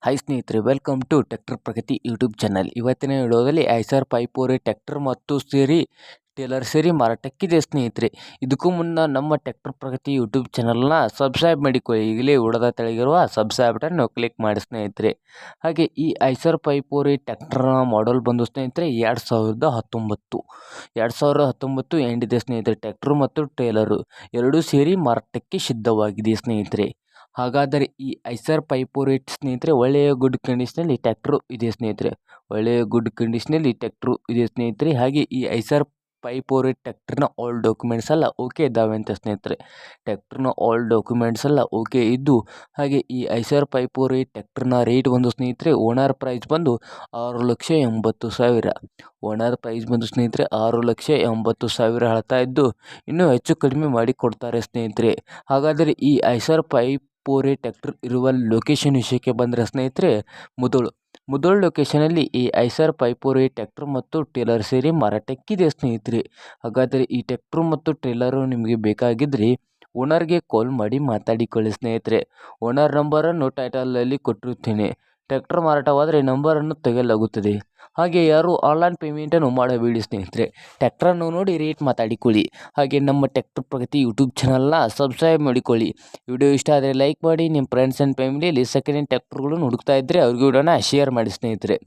Hi ಸ್ನೇಹಿತರೆ, welcome to tractor Pragati YouTube channel. ಇವತ್ತಿನ ವಿಡಿಯೋದಲ್ಲಿ ಐಸರ್ 540 ಟ್ರ್ಯಾಕ್ಟರ್ ಮತ್ತು ಟೇಲರ್ ಸೇರಿ ಮಾರಾಟಕ್ಕಿದೆ ಸ್ನೇಹಿತರೆ. ಇದಕ್ಕೂ ಮುನ್ನ ನಮ್ಮ ಟ್ರ್ಯಾಕ್ಟರ್ ಪ್ರಗತಿ ಯೂಟ್ಯೂಬ್ ಚಾನಲ್ನ ಸಬ್ಸ್ಕ್ರೈಬ್ ಮಾಡಿಕೊಳ್ಳಿ. ಈಗಲೇ ಉಡದ ತೆಳಗಿರುವ ಸಬ್ಸ್ಕ್ರೈಬ್ ಬಟನ್ ಕ್ಲಿಕ್ ಮಾಡಿ ಸ್ನೇಹಿತರೆ. ಹಾಗೆ ಈ ಐಸರ್ 540 ಟ್ರ್ಯಾಕ್ಟರ್ನ ಮಾಡಲ್ ಬಂದು ಸ್ನೇಹಿತರೆ 2019 ಎಂಡ್ ಇದೆ ಸ್ನೇಹಿತರೆ. ಟ್ರ್ಯಾಕ್ಟರ್ ಮತ್ತು ಟ್ರೇಲರು ಎರಡೂ ಸೇರಿ ಮಾರಾಟಕ್ಕೆ ಸಿದ್ಧವಾಗಿದೆ ಸ್ನೇಹಿತರೆ. ಹಾಗಾದರೆ ಈ ಐಸರ್ 540 ಸ್ನೇಹಿತರೆ ಒಳ್ಳೆಯ ಗುಡ್ ಕಂಡೀಷನಲ್ಲಿ ಟ್ರ್ಯಾಕ್ಟ್ರು ಇದೆ ಸ್ನೇಹಿತರೆ. ಹಾಗೆ ಈ ಐಸರ್ 540 ಟ್ರ್ಯಾಕ್ಟರ್ನ ಆಲ್ ಡಾಕ್ಯುಮೆಂಟ್ಸ್ ಎಲ್ಲ ಓಕೆ ಇದ್ದಾವೆ ಅಂತ ಸ್ನೇಹಿತರೆ. ಟ್ರ್ಯಾಕ್ಟರ್ನ ಆಲ್ ಡಾಕ್ಯುಮೆಂಟ್ಸ್ ಎಲ್ಲ ಓಕೆ ಇದ್ದು, ಹಾಗೆ ಈ ಐಸರ್ 540 ಟ್ರ್ಯಾಕ್ಟರ್ನ ರೇಟ್ ಬಂದು ಸ್ನೇಹಿತರೆ ಓನರ್ ಪ್ರೈಸ್ ಬಂದು 6,80,000. ಓನರ್ ಪ್ರೈಸ್ ಬಂದು ಸ್ನೇಹಿತರೆ 6,80,000 ಹೇಳ್ತಾ ಇದ್ದು, ಇನ್ನೂ ಹೆಚ್ಚು ಕಡಿಮೆ ಮಾಡಿ ಕೊಡ್ತಾರೆ ಸ್ನೇಹಿತರೆ. ಹಾಗಾದರೆ ಈ ಐಸರ್ 540 ಟ್ರ್ಯಾಕ್ಟರ್ ಇರುವ ಲೊಕೇಶನ್ ವಿಷಯಕ್ಕೆ ಬಂದರೆ ಸ್ನೇಹಿತರೆ, ಮುದೋಳ್ ಲೊಕೇಶನಲ್ಲಿ ಈ ಐಸರ್ 540 ಟ್ರ್ಯಾಕ್ಟರ್ ಮತ್ತು ಟ್ರೇಲರ್ ಸೇರಿ ಮಾರಾಟಕ್ಕಿದೆ ಸ್ನೇಹಿತರೆ. ಹಾಗಾದರೆ ಈ ಟ್ರ್ಯಾಕ್ಟರ್ ಮತ್ತು ಟ್ರೇಲರು ನಿಮಗೆ ಬೇಕಾಗಿದ್ದರೆ ಓನರ್ಗೆ ಕಾಲ್ ಮಾಡಿ ಮಾತಾಡಿಕೊಳ್ಳಿ ಸ್ನೇಹಿತರೆ. ಓನರ್ ನಂಬರನ್ನು ಟೈಟಲಲ್ಲಿ ಕೊಟ್ಟಿರುತ್ತೇನೆ. ಟ್ರ್ಯಾಕ್ಟರ್ ಮಾರಾಟವಾದರೆ ನಂಬರನ್ನು ತೆಗೆಯಲಾಗುತ್ತದೆ. ಹಾಗೆ ಯಾರು ಆನ್ಲೈನ್ ಪೇಮೆಂಟನ್ನು ಮಾಡಬೇಡಿ ಸ್ನೇಹಿತರೆ. ಟ್ರ್ಯಾಕ್ಟರನ್ನು ನೋಡಿ ರೇಟ್ ಮಾತಾಡಿಕೊಳ್ಳಿ. ಹಾಗೆ ನಮ್ಮ ಟ್ರ್ಯಾಕ್ಟರ್ ಪ್ರಗತಿ ಯೂಟ್ಯೂಬ್ ಚಾನಲ್ನ ಸಬ್ಸ್ಕ್ರೈಬ್ ಮಾಡಿಕೊಳ್ಳಿ. ವಿಡಿಯೋ ಇಷ್ಟ ಆದರೆ ಲೈಕ್ ಮಾಡಿ. ನಿಮ್ಮ ಫ್ರೆಂಡ್ಸ್ ಆ್ಯಂಡ್ ಫ್ಯಾಮಿಲಿಯಲ್ಲಿ ಸೆಕೆಂಡ್ ಹ್ಯಾಂಡ್ ಟ್ರ್ಯಾಕ್ಟರ್ಗಳನ್ನು ಹುಡುಕ್ತಾ ಇದ್ದರೆ ಅವ್ರಿಗೆ ವಿಡಿಯೋನ ಶೇರ್ ಮಾಡಿ ಸ್ನೇಹಿತರೆ.